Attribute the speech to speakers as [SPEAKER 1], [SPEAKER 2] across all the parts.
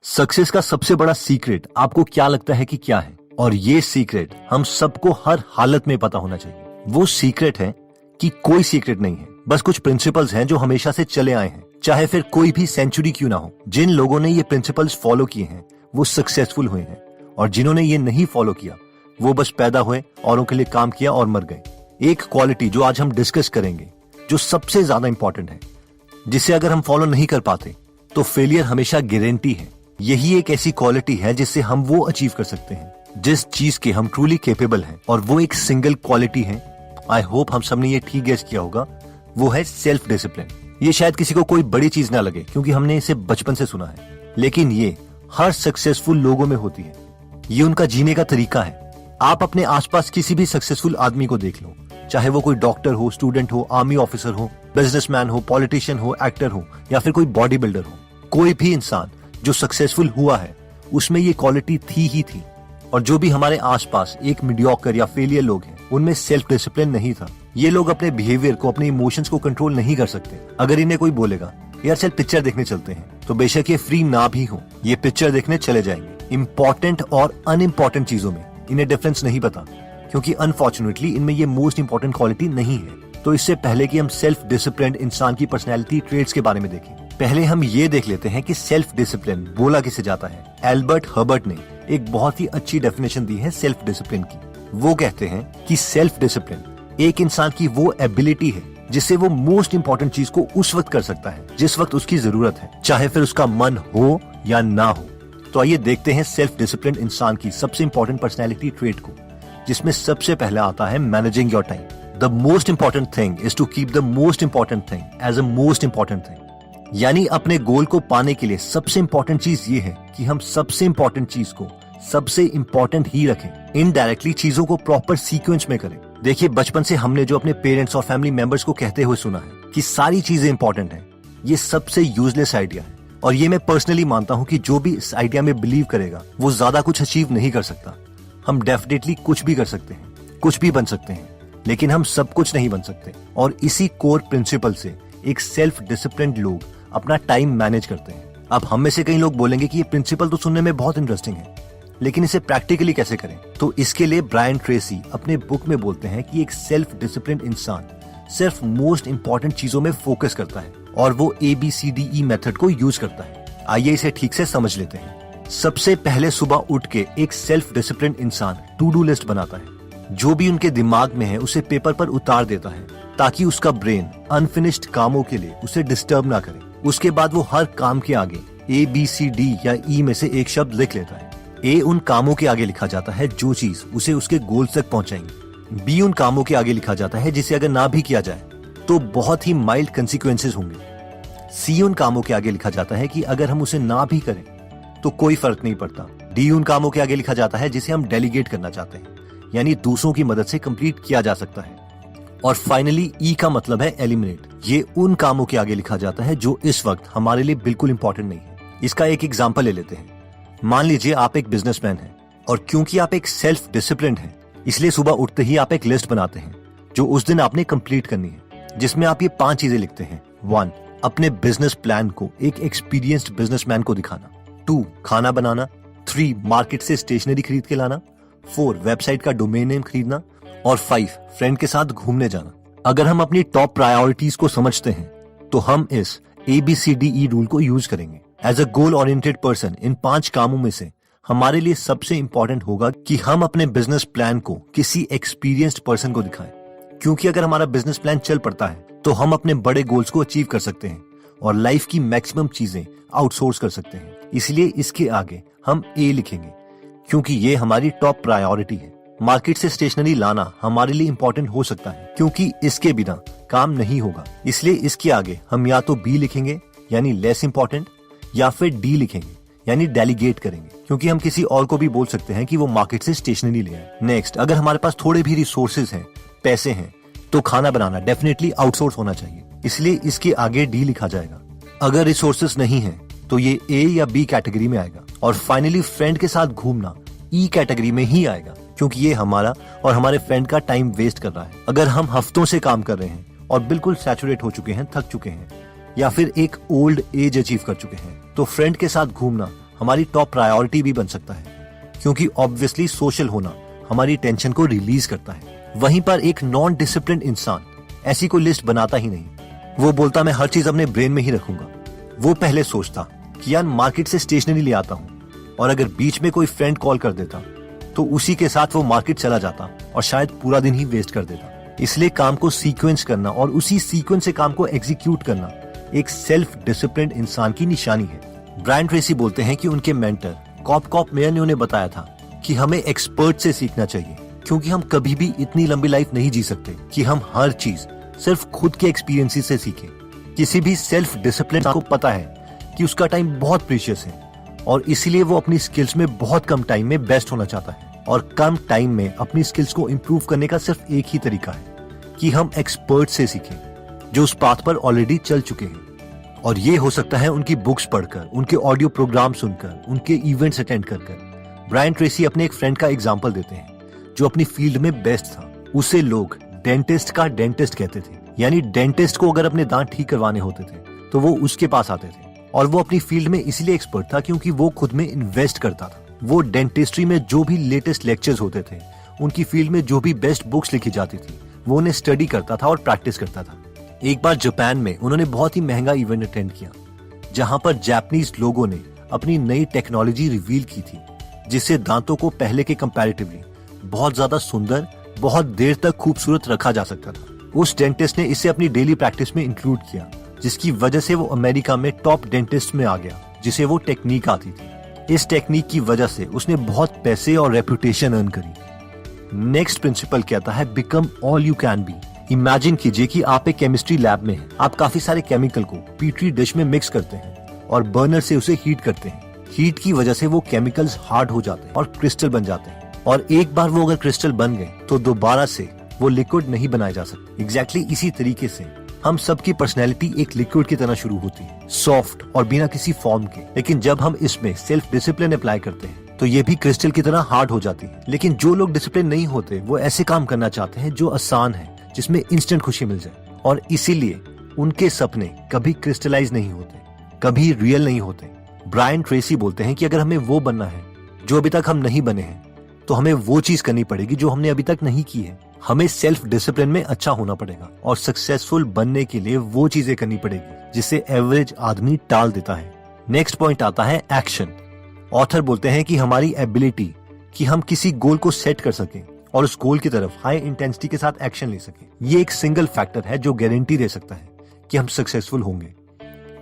[SPEAKER 1] Success का सबसे बड़ा सीक्रेट आपको क्या लगता है कि क्या है? और ये सीक्रेट हम सबको हर हालत में पता होना चाहिए। वो सीक्रेट है कि कोई सीक्रेट नहीं है, बस कुछ प्रिंसिपल्स हैं जो हमेशा से चले आए हैं, चाहे फिर कोई भी सेंचुरी क्यों ना हो। जिन लोगों ने ये प्रिंसिपल्स फॉलो किए हैं वो सक्सेसफुल हुए हैं, और जिन्होंने ये नहीं फॉलो किया वो बस पैदा हुए, औरों के लिए काम किया और मर गए। एक क्वालिटी जो आज हम डिस्कस करेंगे, जो सबसे ज्यादा इंपॉर्टेंट है, जिसे अगर हम फॉलो नहीं कर पाते तो फेलियर हमेशा गारंटी है। यही एक ऐसी क्वालिटी है जिससे हम वो अचीव कर सकते हैं जिस चीज के हम ट्रूली कैपेबल हैं, और वो एक सिंगल क्वालिटी है। आई होप हम सबने ये ठीक गेस किया होगा, वो है सेल्फ डिसिप्लिन। ये शायद किसी को कोई बड़ी चीज ना लगे क्योंकि हमने इसे बचपन से सुना है, लेकिन ये हर सक्सेसफुल लोगों में होती है। ये उनका जीने का तरीका है। आप अपने आसपास किसी भी सक्सेसफुल आदमी को देख लो, चाहे वो कोई डॉक्टर हो, स्टूडेंट हो, आर्मी ऑफिसर हो, बिजनेसमैन हो, पॉलिटिशियन हो, एक्टर हो, या फिर कोई बॉडी बिल्डर हो। कोई भी इंसान जो सक्सेसफुल हुआ है उसमें ये क्वालिटी थी ही थी। और जो भी हमारे आसपास एक मीडियोकर या फेलियर लोग हैं, उनमें सेल्फ डिसिप्लिन नहीं था। ये लोग अपने बिहेवियर को, अपने इमोशंस को कंट्रोल नहीं कर सकते। अगर इन्हें कोई बोलेगा यार चल पिक्चर देखने चलते हैं, तो बेशक ये फ्री ना भी हो, ये पिक्चर देखने चले जाएंगे। इंपॉर्टेंट और अनइम्पॉर्टेंट चीजों में इन्हें डिफरेंस नहीं पता, क्योंकि अनफॉर्चुनेटली इनमें ये मोस्ट इंपॉर्टेंट क्वालिटी नहीं है। तो इससे पहले कि हम सेल्फ डिसिप्लिन इंसान की पर्सनैलिटी ट्रेट्स के बारे में देखें, पहले हम ये देख लेते हैं कि सेल्फ डिसिप्लिन बोला किसे जाता है। एल्बर्ट हर्बर्ट ने एक बहुत ही अच्छी डेफिनेशन दी है सेल्फ डिसिप्लिन की। वो कहते हैं कि सेल्फ डिसिप्लिन एक इंसान की वो एबिलिटी है जिससे वो मोस्ट इंपॉर्टेंट चीज को उस वक्त कर सकता है जिस वक्त उसकी जरूरत है, चाहे फिर उसका मन हो या ना हो। तो आइए देखते हैं सेल्फ डिसिप्लिन इंसान की सबसे इंपॉर्टेंट पर्सनैलिटी ट्रेट को, जिसमें सबसे पहले आता है managing your time. The most important thing is to keep the most important thing as a most important thing. यानी अपने गोल को पाने के लिए सबसे इंपॉर्टेंट चीज ये है कि हम सबसे इंपॉर्टेंट चीज को सबसे इंपॉर्टेंट ही रखें। इनडायरेक्टली चीजों को प्रॉपर सीक्वेंस में करें। देखिए, बचपन से हमने जो अपने पेरेंट्स और फैमिली मेंबर्स को कहते हुए सुना है कि सारी चीजें इंपॉर्टेंट हैं, ये सबसे यूजलेस आइडिया है। और ये मैं पर्सनली मानता हूँ कि जो भी इस आइडिया में बिलीव करेगा वो ज्यादा कुछ अचीव नहीं कर सकता। हम डेफिनेटली कुछ भी कर सकते हैं, कुछ भी बन सकते हैं, लेकिन हम सब कुछ नहीं बन सकते। और इसी कोर प्रिंसिपल से एक सेल्फ डिसिप्लिन्ड लोग अपना टाइम मैनेज करते हैं। अब हम में से कई लोग बोलेंगे कि ये प्रिंसिपल तो सुनने में बहुत इंटरेस्टिंग है, लेकिन इसे प्रैक्टिकली कैसे करें? तो इसके लिए ब्रायन ट्रेसी अपने बुक में बोलते हैं कि एक सेल्फ डिसिप्लिन्ड इंसान सिर्फ मोस्ट इंपॉर्टेंट चीजों में फोकस करता है, और वो ABCDE मेथड को यूज करता है। आइए इसे ठीक से समझ लेते हैं। सबसे पहले सुबह उठ के एक सेल्फ डिसिप्लिन्ड इंसान टू डू लिस्ट बनाता है। जो भी उनके दिमाग में है उसे पेपर पर उतार देता है, ताकि उसका ब्रेन अनफिनिश्ड कामों के लिए उसे डिस्टर्ब ना करे। उसके बाद वो हर काम के आगे ABCD या E में से एक शब्द लिख लेता है। A उन कामों के आगे लिखा जाता है जो चीज उसे उसके गोल तक पहुंचाएंगे। B उन कामों के आगे लिखा जाता है जिसे अगर ना भी किया जाए तो बहुत ही माइल्ड कंसिक्वेंसेस होंगे। C उन कामों के आगे लिखा जाता है कि अगर हम उसे ना भी करें तो कोई फर्क नहीं पड़ता। D उन कामों के आगे लिखा जाता है जिसे हम डेलीगेट करना चाहते हैं, यानी दूसरों की मदद से कंप्लीट किया जा सकता है। और फाइनली E का मतलब है एलिमिनेट। ये उन कामों के आगे लिखा जाता है जो इस वक्त हमारे लिए बिल्कुल इंपॉर्टेंट नहीं है। इसका एक एग्जांपल ले लेते हैं। मान लीजिए आप एक बिजनेसमैन हैं, और क्योंकि आप एक सेल्फ डिसिप्लिन्ड हैं, इसलिए सुबह उठते ही आप एक लिस्ट बनाते हैं जो उस दिन आपने कंप्लीट करनी है, जिसमें आप ये 5 चीजें लिखते हैं। 1. अपने बिजनेस प्लान को एक एक्सपीरियंस्ड बिजनेसमैन को दिखाना। 2. खाना बनाना। 3. मार्केट से स्टेशनरी खरीद के लाना। 4. वेबसाइट का डोमेन नेम खरीदना। और 5. फ्रेंड के साथ घूमने जाना। अगर हम अपनी टॉप प्रायोरिटीज को समझते हैं तो हम इस ABCDE रूल को यूज करेंगे। As a goal oriented person, इन 5 कामों में से हमारे लिए सबसे इंपॉर्टेंट होगा कि हम अपने बिजनेस प्लान को किसी एक्सपीरियंस्ड पर्सन को दिखाएं। क्योंकि अगर हमारा बिजनेस प्लान चल पड़ता है तो हम अपने बड़े गोल्स को अचीव कर सकते हैं और लाइफ की मैक्सिमम चीजें आउटसोर्स कर सकते हैं। इसलिए इसके आगे हम A लिखेंगे, क्योंकि ये हमारी टॉप प्रायोरिटी है। मार्केट से स्टेशनरी लाना हमारे लिए इंपॉर्टेंट हो सकता है, क्योंकि इसके बिना काम नहीं होगा। इसलिए इसके आगे हम या तो B लिखेंगे यानी लेस इंपॉर्टेंट, या फिर D लिखेंगे यानी डेलीगेट करेंगे, क्योंकि हम किसी और को भी बोल सकते हैं कि वो मार्केट से स्टेशनरी ले आए। नेक्स्ट, अगर हमारे पास थोड़े भी रिसोर्सेज हैं, पैसे हैं, तो खाना बनाना डेफिनेटली आउटसोर्स होना चाहिए, इसलिए इसके आगे D लिखा जाएगा। अगर रिसोर्सेज नहीं है तो ये A या B कैटेगरी में आएगा। और फाइनली फ्रेंड के साथ घूमना E कैटेगरी में ही आएगा, क्योंकि ये हमारा और हमारे फ्रेंड का टाइम वेस्ट कर रहा है। अगर हम हफ्तों से काम कर रहे हैं और बिल्कुल सैचुरेट हो चुके हैं, थक चुके हैं, या फिर एक ओल्ड एज अचीव कर चुके हैं, तो फ्रेंड के साथ घूमना हमारी टॉप प्रायोरिटी भी बन सकता है, क्योंकि ऑब्वियसली सोशल होना हमारी टेंशन को रिलीज करता है। वहीं पर एक नॉन डिसिप्लिन इंसान ऐसी कोई लिस्ट बनाता ही नहीं। वो बोलता मैं हर चीज अपने ब्रेन में ही रखूंगा। वो पहले सोचता कि यार मार्केट से स्टेशनरी ले आता हूँ, और अगर बीच में कोई फ्रेंड कॉल कर देता तो उसी के साथ वो मार्केट चला जाता और शायद पूरा दिन ही वेस्ट कर देता। इसलिए काम को सीक्वेंस करना और उसी सीक्वेंस से काम को एग्जीक्यूट करना एक सेल्फ डिसिप्लिन इंसान की निशानी है। ब्रायन ट्रेसी बोलते हैं कि उनके मेंटर कॉप मेयर ने उन्हें बताया था कि हमें एक्सपर्ट से सीखना चाहिए, क्योंकि हम कभी भी इतनी लंबी लाइफ नहीं जी सकते कि हम हर चीज सिर्फ खुद के एक्सपीरियंसेस से सीखें। किसी भी सेल्फ डिसिप्लिन को पता है कि उसका टाइम बहुत प्रीशियस है, और इसीलिए वो अपनी स्किल्स में बहुत कम टाइम में बेस्ट होना चाहता है। और कम टाइम में अपनी स्किल्स को इम्प्रूव करने का सिर्फ एक ही तरीका है कि हम एक्सपर्ट से सीखें जो उस पाथ पर ऑलरेडी चल चुके हैं। और ये हो सकता है उनकी बुक्स पढ़कर, उनके ऑडियो प्रोग्राम सुनकर, उनके इवेंट्स अटेंड कर। ब्रायन ट्रेसी अपने एक फ्रेंड का एग्जाम्पल देते हैं जो अपनी फील्ड में बेस्ट था। उसे लोग डेंटिस्ट का डेंटिस्ट कहते थे, यानी डेंटिस्ट को अगर अपने दांत ठीक करवाने होते थे तो वो उसके पास आते थे। और वो अपनी फील्ड में इसलिए एक्सपर्ट था क्योंकि वो खुद में इन्वेस्ट करता था। वो डेंटिस्ट्री में जो भी लेटेस्ट लेक्चर्स होते थे, उनकी फील्ड में जो भी बेस्ट बुक्स लिखी जाती थी, वो उन्हें स्टडी करता था और प्रैक्टिस करता था। एक बार जापान में उन्होंने बहुत ही महंगा इवेंट अटेंड किया, जहां पर जापानीज लोगों ने अपनी नई टेक्नोलॉजी रिवील की थी, जिससे दांतों को पहले के कंपैरेटिवली बहुत ज्यादा सुंदर, बहुत देर तक खूबसूरत रखा जा सकता था। उस डेंटिस्ट ने इसे अपनी डेली प्रैक्टिस में इंक्लूड किया, जिसकी वजह से वो अमेरिका में टॉप डेंटिस्ट में आ गया, जिसे वो टेक्निक आती थी। इस टेक्निक की वजह से उसने बहुत पैसे और रेपुटेशन अर्न करी। नेक्स्ट प्रिंसिपल कहता है become all you can be. Imagine कीजिए कि आप एक केमिस्ट्री लैब में हैं। आप काफी सारे केमिकल को पीट्री डिश में मिक्स करते हैं और बर्नर से उसे हीट करते हैं। हीट की वजह से वो केमिकल्स हार्ड हो जाते हैं और क्रिस्टल बन जाते हैं, और एक बार वो अगर क्रिस्टल बन गए तो दोबारा से वो लिक्विड नहीं बनाए जा सकते। एग्जैक्टली इसी तरीके से हम सबकी पर्सनैलिटी एक लिक्विड की तरह शुरू होती है, सॉफ्ट और बिना किसी फॉर्म के। लेकिन जब हम इसमें सेल्फ डिसिप्लिन अप्लाई करते हैं तो ये भी क्रिस्टल की तरह हार्ड हो जाती है। लेकिन जो लोग डिसिप्लिन नहीं होते वो ऐसे काम करना चाहते हैं जो आसान है, जिसमें इंस्टेंट खुशी मिल जाए, और इसीलिए उनके सपने कभी क्रिस्टलाइज नहीं होते, कभी रियल नहीं होते। ब्रायन ट्रेसी बोलते हैं कि अगर हमें वो बनना है जो अभी तक हम नहीं बने हैं, तो हमें वो चीज करनी पड़ेगी जो हमने अभी तक नहीं की है। हमें सेल्फ डिसिप्लिन में अच्छा होना पड़ेगा, और सक्सेसफुल बनने के लिए वो चीजें करनी पड़ेगी जिसे एवरेज आदमी टाल देता है। नेक्स्ट पॉइंट आता है एक्शन। ऑथर बोलते हैं कि हमारी एबिलिटी कि हम किसी गोल को सेट कर सकें और उस गोल की तरफ हाई इंटेंसिटी के साथ एक्शन ले सकें, ये एक सिंगल फैक्टर है जो गारंटी दे सकता है कि हम सक्सेसफुल होंगे।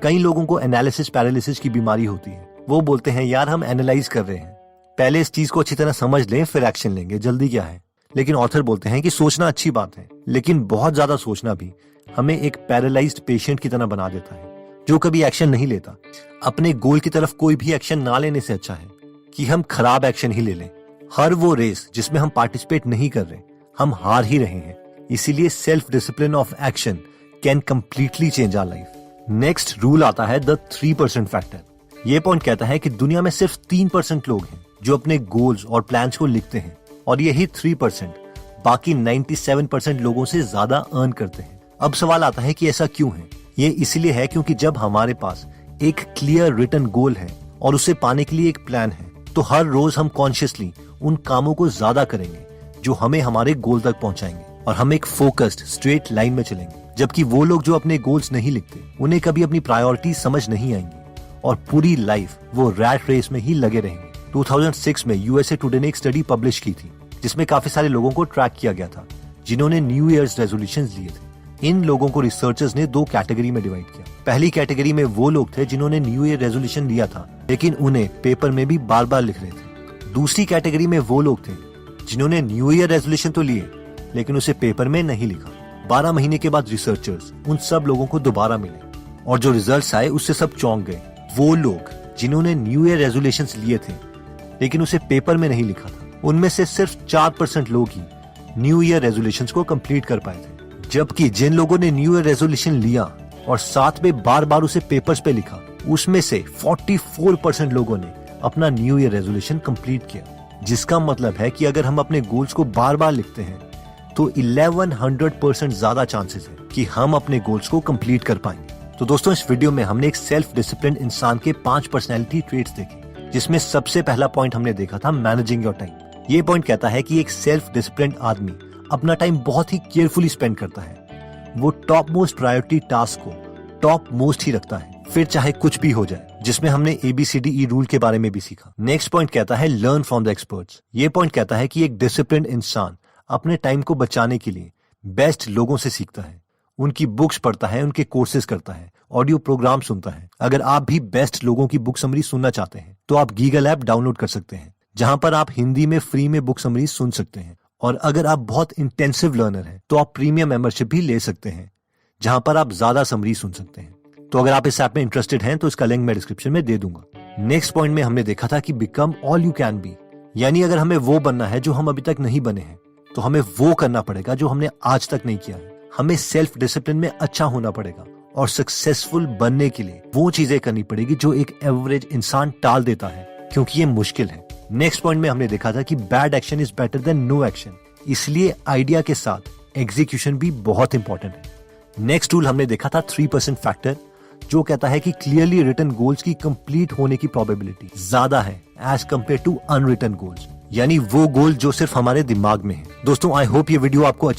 [SPEAKER 1] कई लोगों को एनालिसिस पैरालिसिस की बीमारी होती है। वो बोलते हैं यार हम एनालाइज कर रहे हैं, पहले इस चीज को अच्छी तरह समझ लें फिर एक्शन लेंगे, जल्दी क्या है। लेकिन ऑथर बोलते हैं कि सोचना अच्छी बात है, लेकिन बहुत ज्यादा सोचना भी हमें एक पैरालाइज्ड पेशेंट की तरह बना देता है जो कभी एक्शन नहीं लेता। अपने गोल की तरफ कोई भी एक्शन ना लेने से अच्छा है कि हम खराब एक्शन ही ले लें। हर वो रेस जिसमें हम पार्टिसिपेट नहीं कर रहे, हम हार ही रहे हैं। इसीलिए self discipline of action can completely change our life. Next rule आता है द 3% फैक्टर। ये पॉइंट कहता है कि दुनिया में सिर्फ 3% लोग हैं जो अपने गोल्स और प्लान्स को लिखते हैं, और यही 3% बाकी 97% लोगों से ज्यादा अर्न करते हैं। अब सवाल आता है कि ऐसा क्यों है? ये इसलिए है क्योंकि जब हमारे पास एक क्लियर रिटन गोल है और उसे पाने के लिए एक प्लान है, तो हर रोज हम कॉन्शियसली उन कामों को ज्यादा करेंगे जो हमें हमारे गोल तक पहुंचाएंगे, और हम एक फोकस्ड स्ट्रेट लाइन में चलेंगे। जबकि वो लोग जो अपने गोल्स नहीं लिखते, उन्हें कभी अपनी प्रायोरिटी समझ नहीं आएंगी और पूरी लाइफ वो रैट रेस में ही लगे रहेंगे। 2006 में यूएसए टुडे ने एक स्टडी पब्लिश की थी जिसमें काफी सारे लोगों को ट्रैक किया गया था जिन्होंने न्यू ईयर्स रेजोल्यूशंस लिए थे। इन लोगों को रिसर्चर्स ने 2 कैटेगरी में डिवाइड किया। पहली कैटेगरी में वो लोग थे जिन्होंने न्यू ईयर रेजोल्यूशन लिया था लेकिन उन्हें पेपर में भी बार बार लिख रहे थे। दूसरी कैटेगरी में वो लोग थे जिन्होंने न्यू ईयर रेजोल्यूशन तो लिए लेकिन उसे पेपर में नहीं लिखा। 12 महीने के बाद रिसर्चर्स उन सब लोगों को दोबारा मिले और जो रिजल्ट्स आए उससे सब चौंक गए। वो लोग जिन्होंने न्यू ईयर रेजोल्यूशंस लिए थे लेकिन उसे पेपर में नहीं लिखा था, उनमें से सिर्फ 4% लोग ही न्यू ईयर रेजोल्यूशंस को कंप्लीट कर पाए थे। जबकि जिन लोगों ने न्यू ईयर रेजोल्यूशन लिया और साथ में बार बार उसे पेपर्स पे लिखा, उसमें से 44% लोगों ने अपना न्यू ईयर रेजोल्यूशन कंप्लीट किया। जिसका मतलब है कि अगर हम अपने गोल्स को बार बार लिखते हैं तो 1100% ज्यादा चांसेस है कि हम अपने गोल्स को कंप्लीट कर पाएंगे। तो दोस्तों, इस वीडियो में हमने एक सेल्फ डिसिप्लिन इंसान के 5 पर्सनैलिटी ट्रेट्स देखे जिसमें सबसे पहला पॉइंट हमने देखा था मैनेजिंग योर टाइम। ये पॉइंट कहता है कि एक सेल्फ डिसिप्लिन्ड आदमी अपना टाइम बहुत ही केयरफुली स्पेंड करता है। वो टॉप मोस्ट प्रायोरिटी टास्क को टॉप मोस्ट ही रखता है, फिर चाहे कुछ भी हो जाए, जिसमें हमने ABCDE रूल के बारे में भी सीखा। नेक्स्ट पॉइंट कहता है लर्न फ्रॉम द एक्सपर्ट्स। ये पॉइंट कहता है कि एक डिसिप्लिन्ड इंसान अपने टाइम को बचाने के लिए बेस्ट लोगों से सीखता है, उनकी बुक्स पढ़ता है, उनके कोर्सेज करता है, ऑडियो प्रोग्राम सुनता है। अगर आप भी बेस्ट लोगों की बुक समरी सुनना चाहते हैं तो आप गीगल ऐप डाउनलोड कर सकते हैं, जहां पर आप हिंदी में फ्री में बुक समरी सुन सकते हैं। और अगर आप बहुत इंटेंसिव लर्नर हैं तो आप प्रीमियम मेंबरशिप भी ले सकते हैं, जहां पर आप ज्यादा समरी सुन सकते हैं। तो अगर आप इस ऐप में इंटरेस्टेड हैं तो इसका लिंक मैं डिस्क्रिप्शन में दे दूंगा। नेक्स्ट पॉइंट में हमने देखा था कि become all you can be, यानी अगर हमें वो बनना है जो हम अभी तक नहीं बने हैं तो हमें वो करना पड़ेगा जो हमने आज तक नहीं किया है। हमें सेल्फ डिसिप्लिन में अच्छा होना पड़ेगा और सक्सेसफुल बनने के लिए वो चीजें करनी पड़ेगी जो एक एवरेज इंसान टाल देता है, क्योंकि ये मुश्किल है। नेक्स्ट पॉइंट में हमने देखा था कि bad action is better than no action, इसलिए आइडिया के साथ एग्जीक्यूशन भी बहुत इंपॉर्टेंट है। नेक्स्ट टूल हमने देखा था 3% फैक्टर, जो कहता है कि क्लियरली रिटन गोल्स की कंप्लीट होने की प्रोबेबिलिटी ज्यादा है as compared to unwritten goals, यानी वो गोल जो सिर्फ हमारे दिमाग में है। दोस्तों, आई होप ये वीडियो आपको